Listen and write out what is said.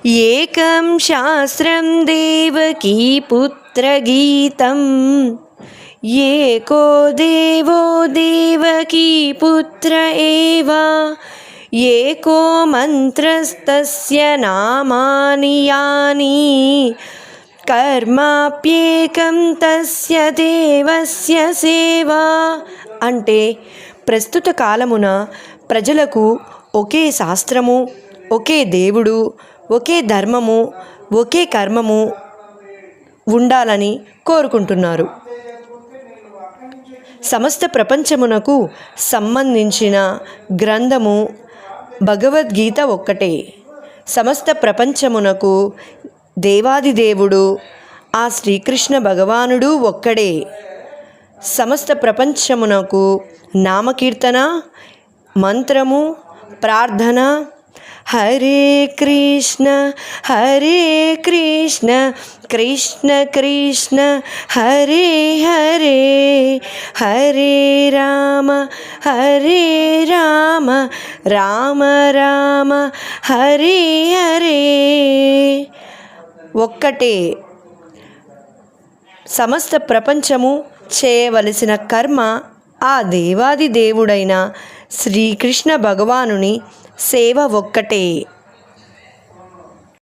ఏకం శాస్త్రం దేవకీ పుత్రగీతం ఏకో దేవో దేవకీ పుత్ర ఏవ ఏకో మంత్రస్తస్య నామాని యాని కర్మాప్యేకం తస్య దేవస్య సేవ. అంటే ప్రస్తుత కాలమున ప్రజలకు ఒకే శాస్త్రము, ఒకే దేవుడు, ఒకే ధర్మము, ఒకే కర్మము ఉండాలని కోరుకుంటున్నారు. సమస్త ప్రపంచమునకు సంబంధించిన గ్రంథము భగవద్గీత ఒక్కటే. సమస్త ప్రపంచమునకు దేవాది దేవుడు ఆ శ్రీకృష్ణ భగవానుడు ఒక్కడే. సమస్త ప్రపంచమునకు నామకీర్తన, మంత్రము, ప్రార్థన హరే కృష్ణ కృష్ణ కృష్ణ హరే హరే హరే రామ రామ రామ హరే హరే. ఒక్కటే. సమస్త ప్రపంచము చేయవలసిన కర్మ ఆ దేవాది దేవుడైన శ్రీకృష్ణ భగవానుని సేవ ఒక్కటే.